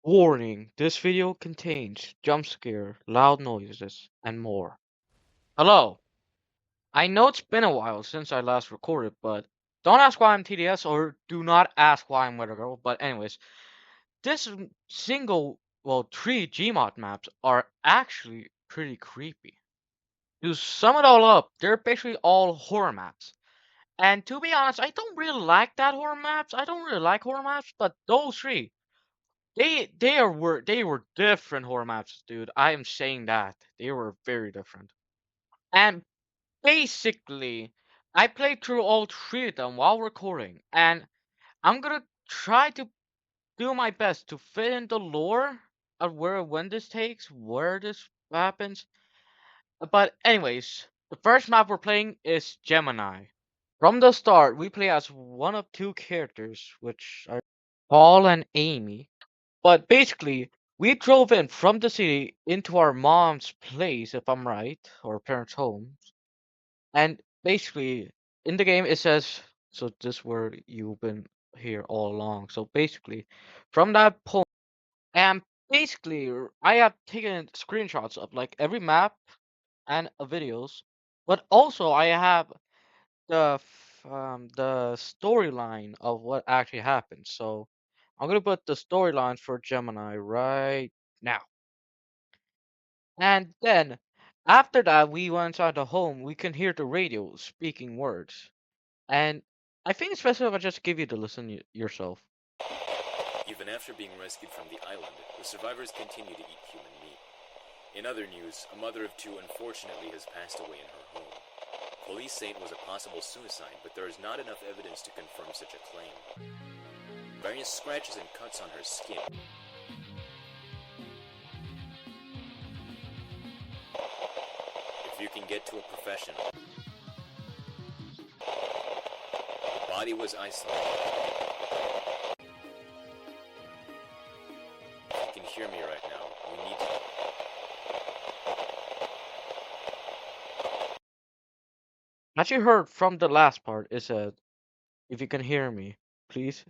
Warning, this video contains jump scare, loud noises, and more. Hello, I know it's been a while since I last recorded, but don't ask why I'm TDS or do not ask why I'm Weather Girl. But anyways, this three gmod maps are actually pretty creepy. To sum it all up, they're basically all horror maps. And to be honest, I don't really like that horror maps. I don't really like horror maps, but those three, they were different horror maps, dude. I am saying that. They were very different. And basically, I played through all three of them while recording, and I'm gonna try to do my best to fit in the lore of when this takes, where this happens. But anyways, the first map we're playing is Gemini. From the start, we play as one of two characters, which are Paul and Amy. But basically, we drove in from the city into our mom's place, if I'm right, or parents' home. And basically, in the game, it says, so this word you've been here all along. So basically, from that point, and basically, I have taken screenshots of like every map and videos, but also I have the storyline of what actually happened. So I'm gonna put the storylines for Gemini right now. And then after that we went inside the home, we can hear the radio speaking words. And I think it's best if I just give you the listen yourself. Even after being rescued from the island, the survivors continue to eat human meat. In other news, a mother of two unfortunately has passed away in her home. Police say it was a possible suicide, but there is not enough evidence to confirm such a claim. Various scratches and cuts on her skin. If you can get to a professional. The body was isolated. If you can hear me right now, you need to... As you heard from the last part, it said, if you can hear me, please.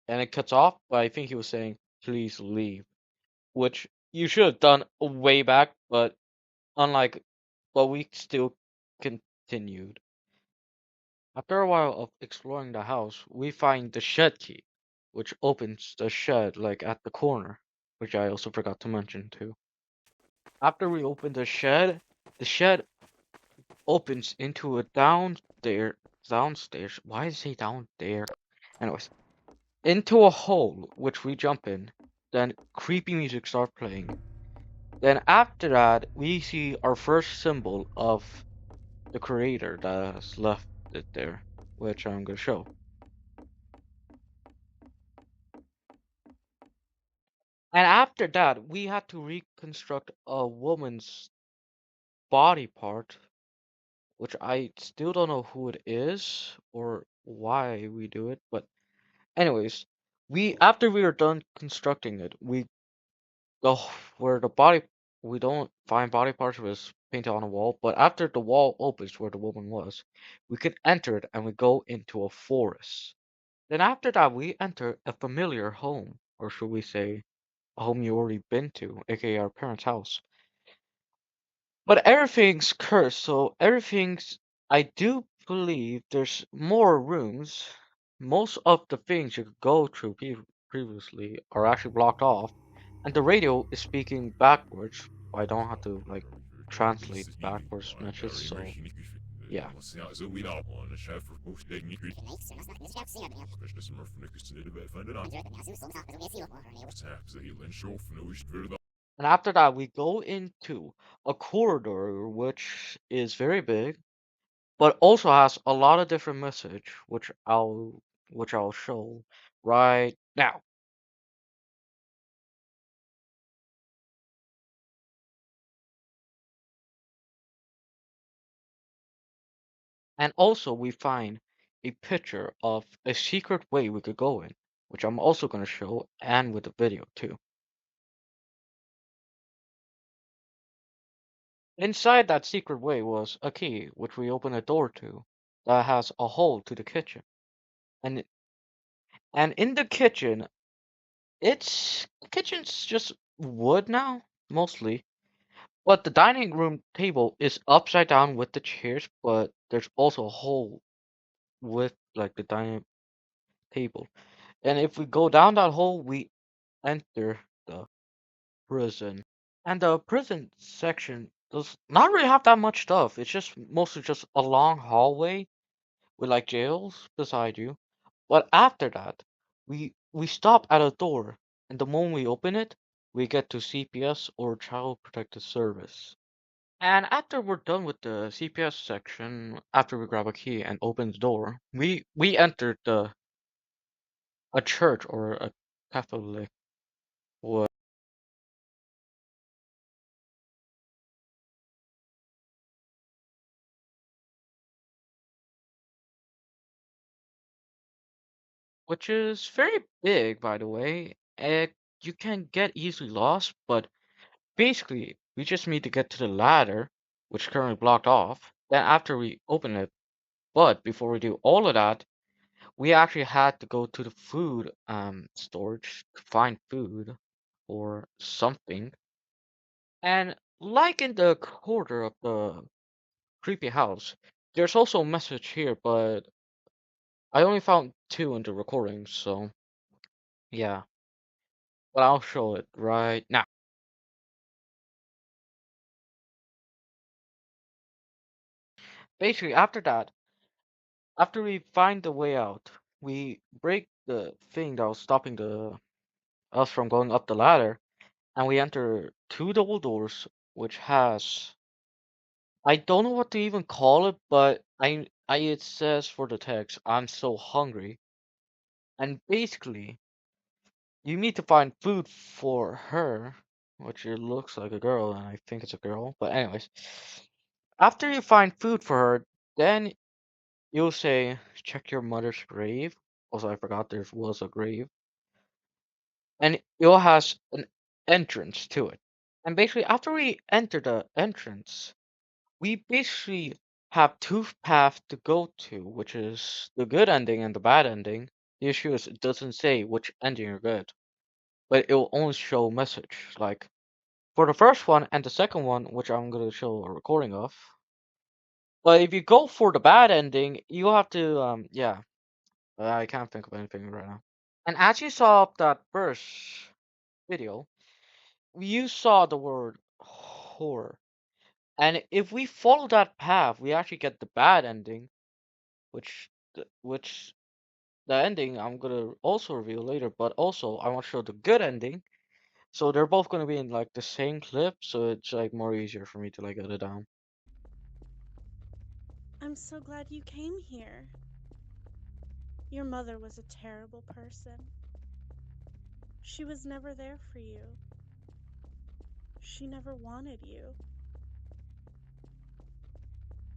And it cuts off, but I think he was saying, please leave. Which you should have done way back, but unlike, but we still continued. After a while of exploring the house, we find the shed key, which opens the shed like at the corner, which I also forgot to mention too. After we open the shed opens into a downstairs. Why does it say down there? Anyways, into a hole which we jump in. Then creepy music starts playing. Then after that, we see our first symbol of the creator that has left it there, which I'm gonna show. And after that, we had to reconstruct a woman's body part, which I still don't know who it is or why we do it. But anyways, we after we are done constructing it, we go where the body. We don't find body parts was painted on a wall, but after the wall opens where the woman was, we could enter it and we go into a forest. Then after that, we enter a familiar home, or should we say, a home you already been to, aka our parents' house. But everything's cursed, so everything's. I do believe there's more rooms. Most of the things you could go through previously are actually blocked off, and the radio is speaking backwards. I don't have to like translate backwards messages, so yeah. And after that, we go into a corridor which is very big, but also has a lot of different message, which I'll show right now. And also we find a picture of a secret way we could go in, which I'm also going to show and with the video too. Inside that secret way was a key, which we open a door to, that has a hole to the kitchen. And and in the kitchen It's kitchen's just wood now, mostly. But the dining room table is upside down with the chairs, but there's also a hole with like the dining table. And if we go down that hole, we enter the prison. And the prison section does not really have that much stuff. It's just mostly just a long hallway with like jails beside you. But after that, we stop at a door, and the moment we open it, we get to CPS or Child Protective Service. And after we're done with the CPS section, after we grab a key and open the door, we enter the a church or a Catholic, wo- which is very big, by the way. You can get easily lost, but basically, we just need to get to the ladder, which is currently blocked off. Then after we open it, but before we do all of that, we actually had to go to the food storage to find food or something. And like in the corner of the creepy house, there's also a message here, but I only found two in the recording, so yeah. But I'll show it right now. Basically, after that, after we find the way out, we break the thing that was stopping the us from going up the ladder, and we enter two double doors, which has I don't know what to even call it, but I it says for the text, I'm so hungry. And basically, you need to find food for her, which it looks like a girl, and I think it's a girl. But anyways, after you find food for her, then you'll say, check your mother's grave. Also, I forgot there was a grave, and it has an entrance to it. And basically, after we enter the entrance, we basically have two paths to go to, which is the good ending and the bad ending. The issue is it doesn't say which ending you're good, but it will only show a message. Like for the first one and the second one, which I'm gonna show a recording of. But if you go for the bad ending, you have to yeah, I can't think of anything right now. And as you saw that first video, you saw the word horror. And if we follow that path, we actually get the bad ending, which the ending I'm gonna also reveal later, but also I want to show the good ending. So they're both gonna be in like the same clip, so it's like more easier for me to like edit down. I'm so glad you came here. Your mother was a terrible person. She was never there for you. She never wanted you.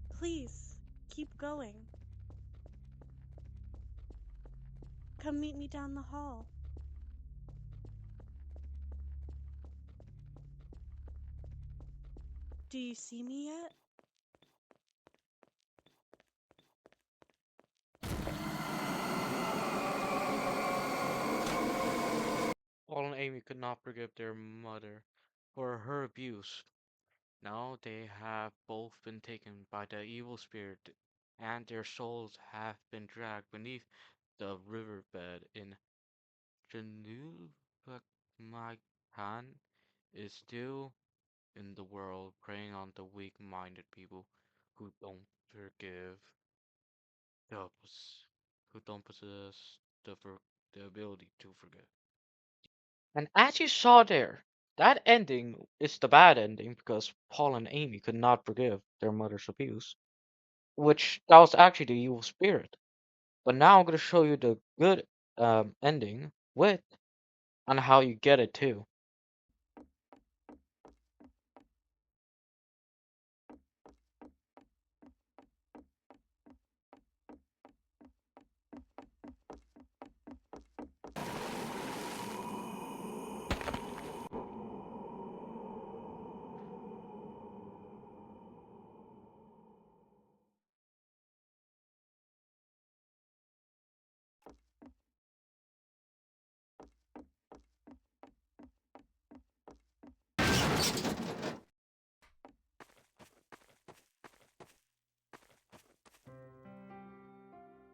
Please, keep going. Come meet me down the hall. Do you see me yet? Paul and Amy could not forgive their mother for her abuse. Now they have both been taken by the evil spirit, and their souls have been dragged beneath the riverbed in Janubakmakan is still in the world preying on the weak-minded people who don't forgive the who don't possess the ability to forgive. And as you saw there, that ending is the bad ending because Paul and Amy could not forgive their mother's abuse, which that was actually the evil spirit. But now I'm going to show you the good ending with on how you get it too.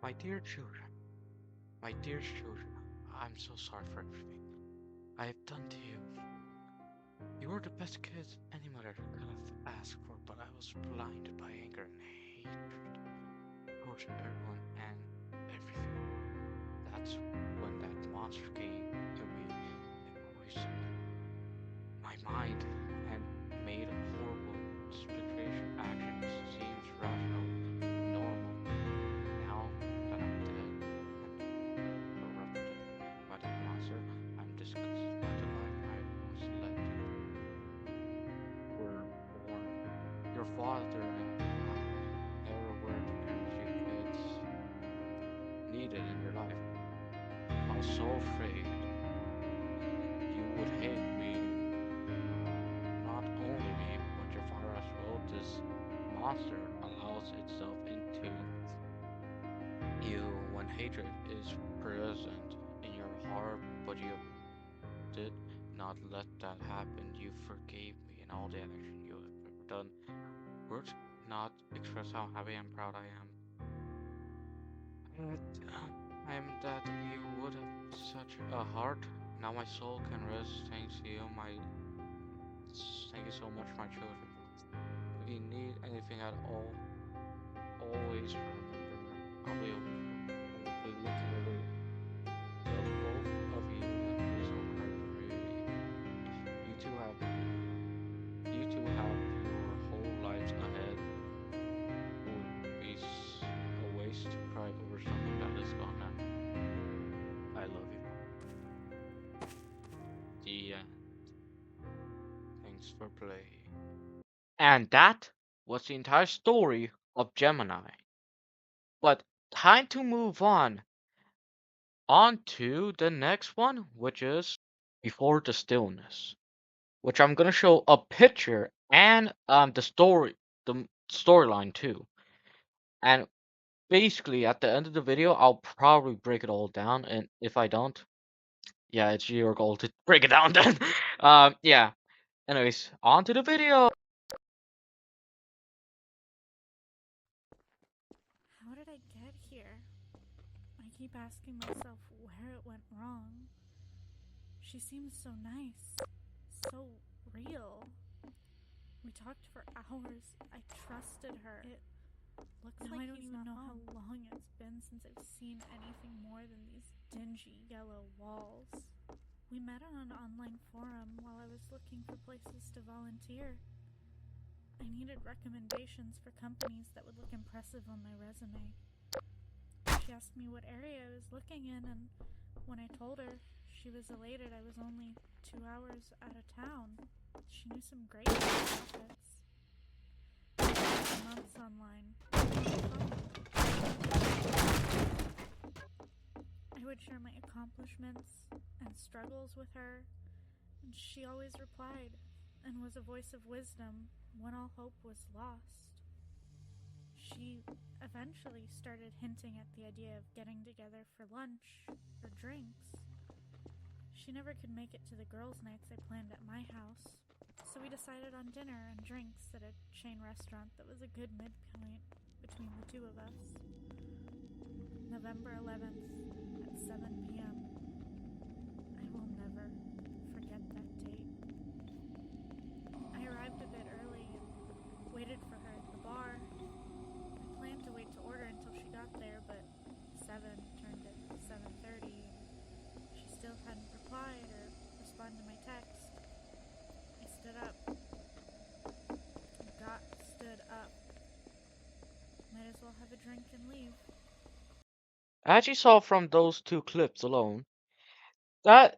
My dear children, my dear children, I'm so sorry for everything I have done to you. You were the best kids any mother could have asked for, but I was blinded by anger and hatred towards everyone and everything. That's when that monster came to me and poisoned my mind and made horrible split actions seems rational and normal. Now that I'm dead and corrupted by that monster, I'm disgusted by the life I was led to. Were born. Your father and I never were the parents you kids needed in your life. I was so afraid you would hate me, not only me, but your father as well. This monster allows itself into you when hatred is present in your heart, but you did not let that happen. You forgave me and all the action you have ever done. Words not express how happy and proud I am. I am that you would have such a heart. Now my soul can rest. Thanks to you, thank you so much, my children. If you need anything at all, always remember I'll be looking over the both of you and please don't cry for me. You two have your whole lives ahead. It would be a waste to cry over something that is gone now. I love you. The end. Thanks for playing. And that was the entire story of Gemini. But time to move on to the next one, which is Before the Stillness, which I'm gonna show a picture and the storyline too. And basically, at the end of the video, I'll probably break it all down. And if I don't, yeah, it's your goal to break it down then. Yeah. Anyways, on to the video. How did I get here? I keep asking myself where it went wrong. She seems so nice, so real. We talked for hours. I trusted her. It looks now like I don't even know how long it's been since I've seen anything more than these dingy yellow walls. We met on an online forum while I was looking for places to volunteer. I needed recommendations for companies that would look impressive on my resume. She asked me what area I was looking in, and when I told her, she was elated I was only 2 hours out of town. She knew some great outfits. Months online. I would share my accomplishments and struggles with her, and she always replied and was a voice of wisdom when all hope was lost. She eventually started hinting at the idea of getting together for lunch or drinks. She never could make it to the girls' nights I planned at my house, so we decided on dinner and drinks at a chain restaurant that was a good midpoint between the two of us. November 11th at 7 p.m. I will never forget that date. I arrived a bit early and waited for her at the bar. I planned to wait to order until she got there, but 7 turned to 7:30 and she still hadn't replied or responded to my text. I stood up. Stood up. Might as well have a drink and leave. As you saw from those two clips alone, that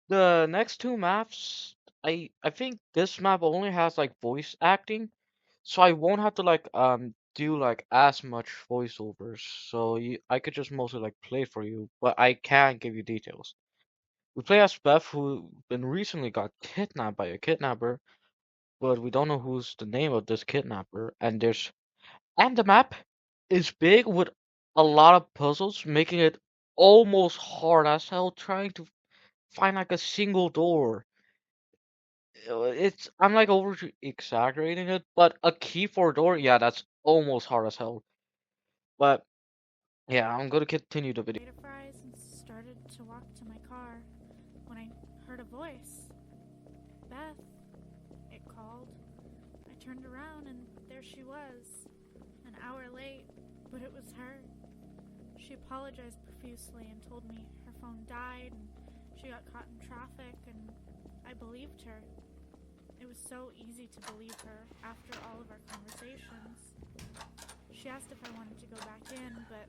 the next two maps, I think this map only has like voice acting, so I won't have to like do like as much voiceovers. So I could just mostly like play for you, but I can give you details. We play as Beth, who been recently got kidnapped by a kidnapper, but we don't know who's the name of this kidnapper. And the map is big with a lot of puzzles, making it almost hard as hell trying to find like a single door. it's I'm like over exaggerating it, but a key for a door, yeah, that's almost hard as hell. But yeah, I'm gonna continue the video. Plate of fries and started to walk to my car when I heard a voice. Beth, it called. I turned around and there she was, an hour late, but it was her. She apologized profusely and told me her phone died and she got caught in traffic, and I believed her. It was so easy to believe her after all of our conversations. She asked if I wanted to go back in, but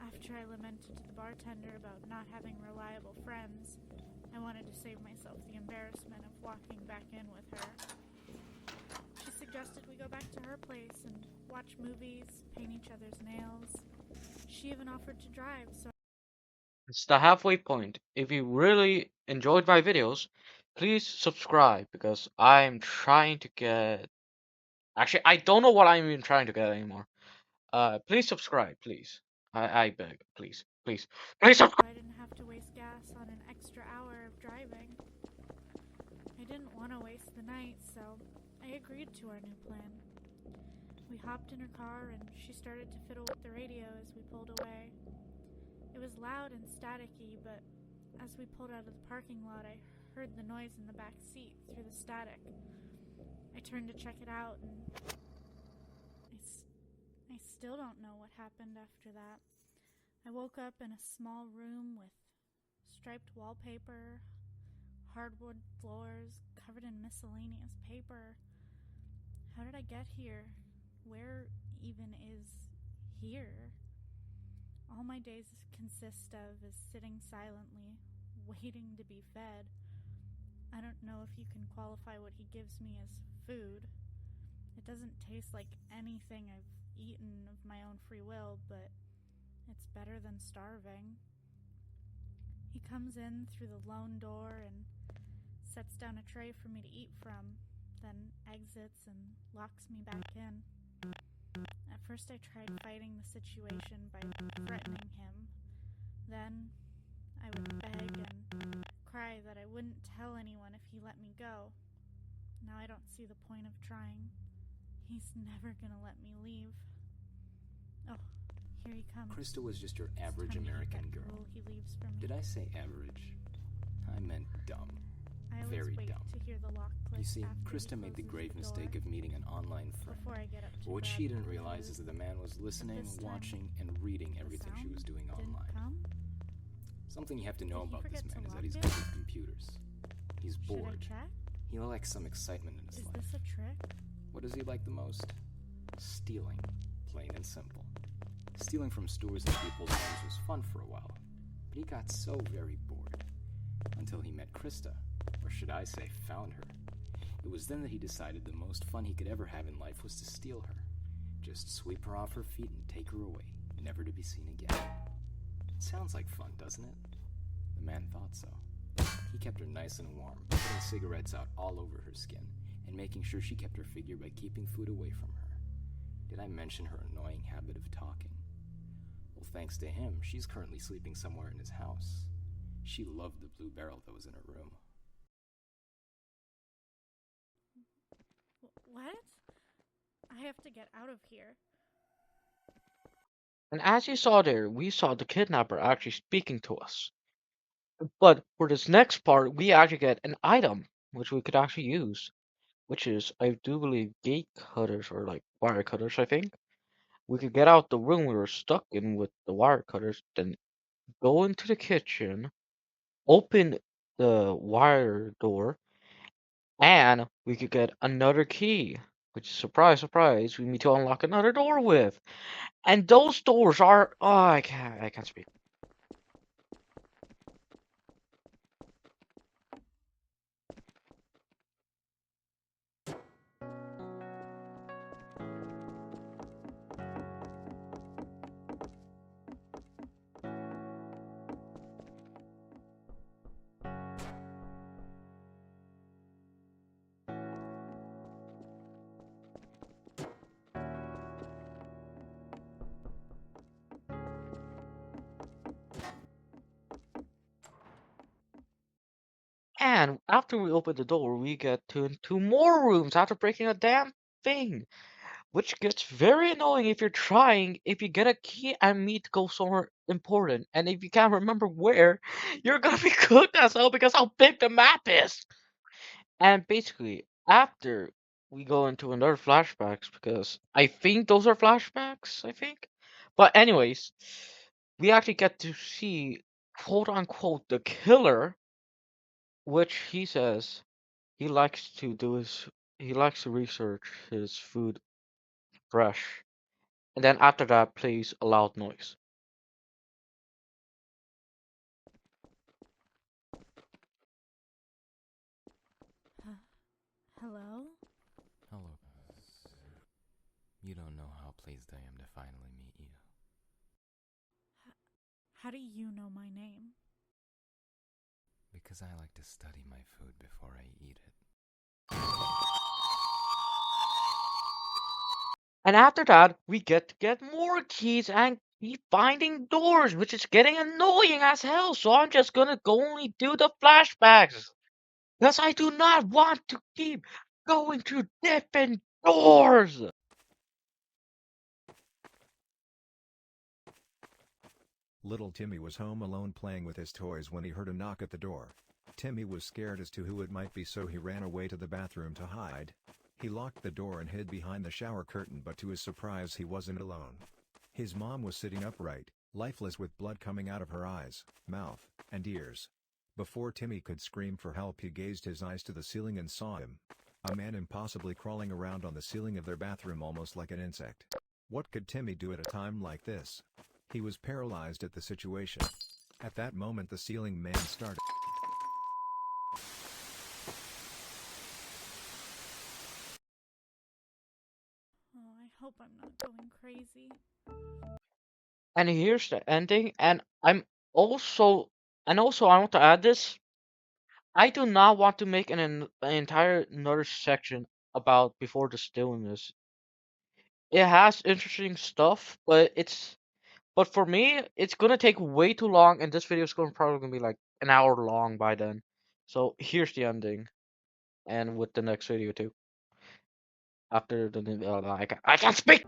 after I lamented to the bartender about not having reliable friends, I wanted to save myself the embarrassment of walking back in with her. She suggested we go back to her place and watch movies, paint each other's nails. She even offered to drive, so It's the halfway point. If you really enjoyed my videos, please subscribe because I'm trying to get. Actually, I don't know what I'm even trying to get anymore. Please subscribe, please. I beg, please subscribe. I didn't have to waste gas on an extra hour of driving. I didn't want to waste the night, so I agreed to our new plan. We hopped in her car and she started to fiddle with the radio as we pulled away. It was loud and staticky, but as we pulled out of the parking lot, I heard the noise in the back seat through the static. I turned to check it out, and I still don't know what happened after that. I woke up in a small room with striped wallpaper, hardwood floors covered in miscellaneous paper. How did I get here? Where even is here? All my days consist of is sitting silently, waiting to be fed. I don't know if you can qualify what he gives me as food. It doesn't taste like anything I've eaten of my own free will, but it's better than starving. He comes in through the lone door and sets down a tray for me to eat from, then exits and locks me back in. At first I tried fighting the situation by threatening him. Then I would beg and cry that I wouldn't tell anyone if he let me go. Now I don't see the point of trying. He's never gonna let me leave. Oh, here he comes. Krista was just your average American girl. He leaves for me. Did I say average? I meant dumb. I always Very wait dumb. to hear the lock click. You see, after he Krista made the closes grave the mistake door of meeting an online friend. before I get up to But what grab she didn't the realize food. is that the man was listening, This time, watching, and reading the everything she sound was doing didn't online. come? Something you have to know Did he about this forget to man is that lock he's it? good with computers. He's Should I bored. check? He likes some excitement in his Is life. this a trick? What does he like the most? Stealing. Plain and simple. Stealing from stores and people's homes was fun for a while, but he got so very bored. Until he met Krista, or should I say, found her. It was then that he decided the most fun he could ever have in life was to steal her. Just sweep her off her feet and take her away, never to be seen again. It sounds like fun, doesn't it? The man thought so. He kept her nice and warm, putting cigarettes out all over her skin, and making sure she kept her figure by keeping food away from her. Did I mention her annoying habit of talking? Well, thanks to him, she's currently sleeping somewhere in his house. She loved the blue barrel that was in her room. What? I have to get out of here. And as you saw there, we saw the kidnapper actually speaking to us. But for this next part, we actually get an item which we could actually use, which is, I do believe, gate cutters or like wire cutters, I think. We could get out the room we were stuck in with the wire cutters, then go into the kitchen, open the wire door, and we could get another key, which, surprise, surprise, we need to unlock another door with. And those doors are, oh, I can't speak. And after we open the door, we get to two more rooms after breaking a damn thing, which gets very annoying if you're trying, if you get a key and need to go somewhere important, and if you can't remember where, you're gonna be cooked as hell because how big the map is. And basically, after we go into another flashbacks, because I think those are flashbacks, I think. But anyways, we actually get to see quote unquote the killer, which he says he likes to do his he likes to research his food fresh. And then after that plays a loud noise. Hello? Hello. You don't know how pleased I am to finally meet you. How do you know my name? Because I like to study my food before I eat it. And after that, we get to get more keys and keep finding doors, which is getting annoying as hell. So I'm just gonna go only do the flashbacks. Because I do not want to keep going through different doors. Little Timmy was home alone playing with his toys when he heard a knock at the door. Timmy was scared as to who it might be, so he ran away to the bathroom to hide. He locked the door and hid behind the shower curtain, but to his surprise he wasn't alone. His mom was sitting upright, lifeless, with blood coming out of her eyes, mouth, and ears. Before Timmy could scream for help, he gazed his eyes to the ceiling and saw him. A man impossibly crawling around on the ceiling of their bathroom almost like an insect. What could Timmy do at a time like this? He was paralyzed at the situation. At that moment the ceiling man started. Oh, I hope I'm not going crazy. And here's the ending. And also I want to add this. I do not want to make an entire another section about before the stillness. It has interesting stuff, but for me, it's gonna take way too long, and this video is probably gonna be like an hour long by then. So here's the ending, and with the next video too. After I can't speak.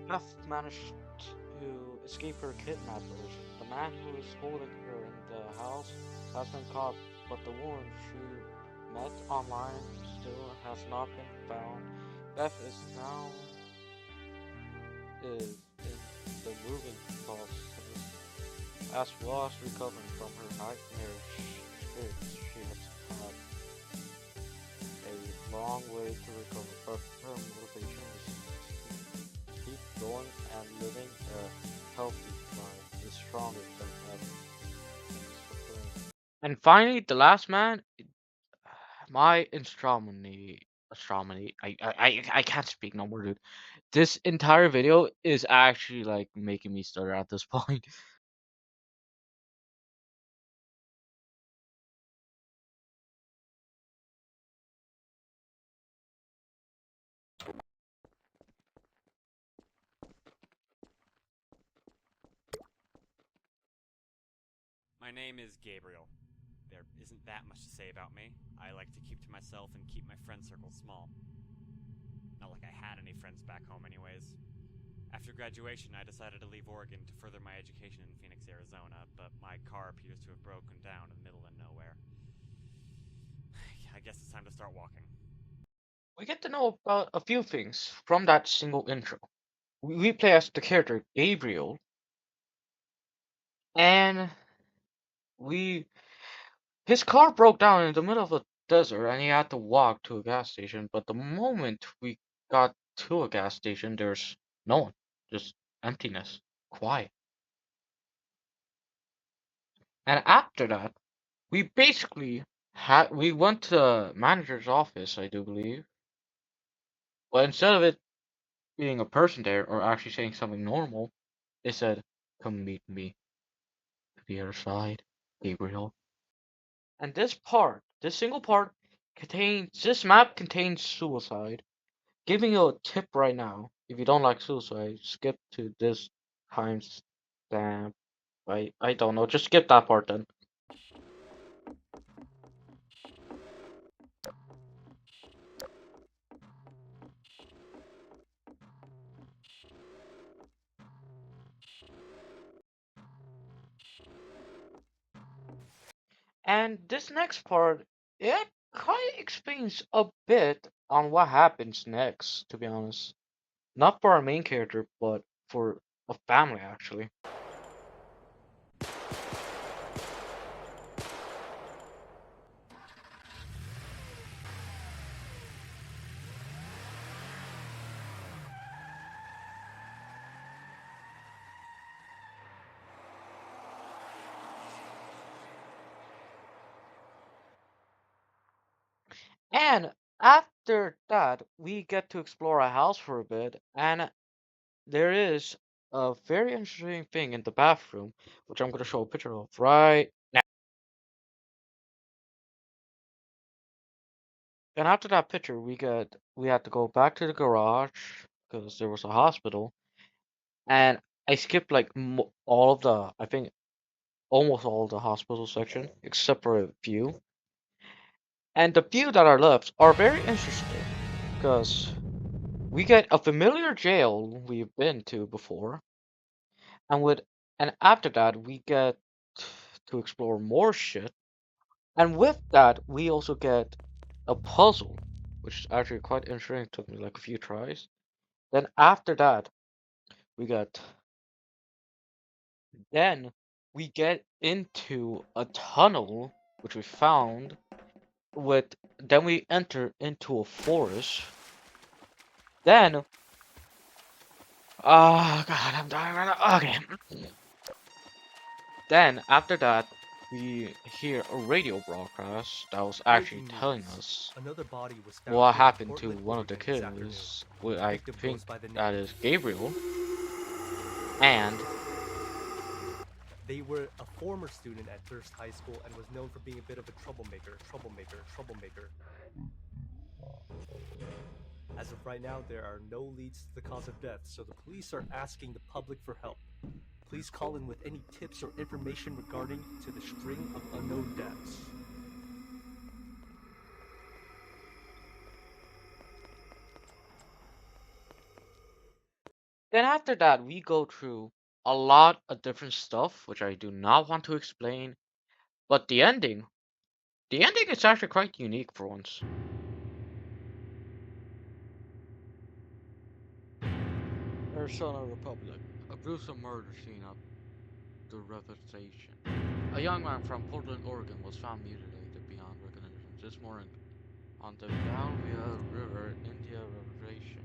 Beth managed to escape her kidnappers. The man who is holding her in the house has been caught, but the woman she met online still has not been found. Beth is now is in the moving process, as well as recovering from her nightmarish experience. She has had a long way to recover, but her motivation is to keep going and living a healthy life is stronger than ever. And finally, the last man, my astronomy. I can't speak no more, dude. This entire video is actually like making me stutter at this point. My name is Gabriel. There isn't that much to say about me. I like to keep to myself and keep my friend circle small. Not like I had any friends back home, anyways. After graduation, I decided to leave Oregon to further my education in Phoenix, Arizona, but my car appears to have broken down in the middle of nowhere. I guess it's time to start walking. We get to know about a few things from that single intro. We play as the character Gabriel, and we his car broke down in the middle of a desert, and he had to walk to a gas station. But the moment we got to a gas station, there's no one, just emptiness, quiet. And after that, we basically we went to the manager's office, I do believe, but instead of it being a person there or actually saying something normal, they said, "Come meet me to the other side, Gabriel." And this single part this map contains suicide. Giving you a tip right now, if you don't like suicide, skip to this timestamp I don't know. Just skip that part then. And this next part, it kind of explains a bit on what happens next, to be honest. Not for our main character, but for a family, actually. And after that, we get to explore a house for a bit, and there is a very interesting thing in the bathroom, which I'm going to show a picture of right now. And after that picture, we had to go back to the garage because there was a hospital, and I skipped like all of the, I think almost all of the hospital section except for a few. And the few that are left are very interesting because we get a familiar jail we've been to before, and with and after that we get to explore more shit. And with that, we also get a puzzle, which is actually quite interesting. It took me like a few tries. Then after that, we got then we get into a tunnel which we found with then we enter into a forest. Then oh god, I'm dying right now. Okay. Then after that, we hear a radio broadcast that was actually Breaking telling news. us Another body was found what here in happened to Portland, one of the Oregon this afternoon. kids. The I victim think goes by the that name. is Gabriel. And They were a former student at Durst High School and was known for being a bit of a troublemaker. As of right now, there are no leads to the cause of death, so the police are asking the public for help. Please call in with any tips or information regarding to the string of unknown deaths. then after that, we go through a lot of different stuff, which I do not want to explain. But the ending is actually quite unique for once. Arizona Republic, a gruesome murder scene at the reputation. A young man from Portland, Oregon was found mutilated beyond recognition this morning on the Galvia River, India Reservation.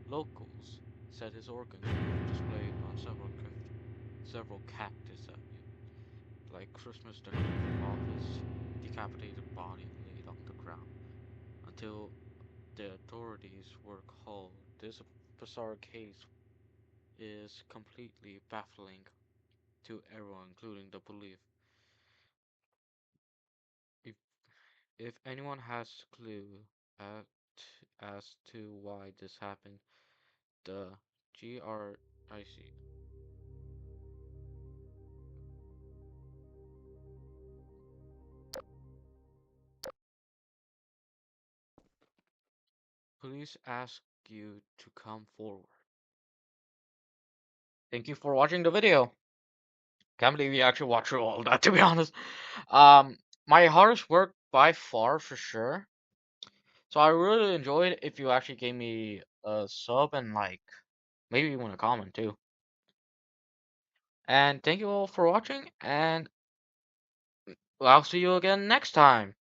Locals said his organs were displayed on several cactus like Christmas decoration off his decapitated body laid on the ground. Until the authorities were called, this bizarre case is completely baffling to everyone, including the police. If if anyone has clue at, as to why this happened, the GRIC police ask you to come forward. Thank you for watching the video. Can't believe you actually watched through all that, to be honest. Um, my hardest work by far for sure. So I really enjoyed if you actually gave me a sub and like maybe even a comment too. And thank you all for watching, and I'll see you again next time.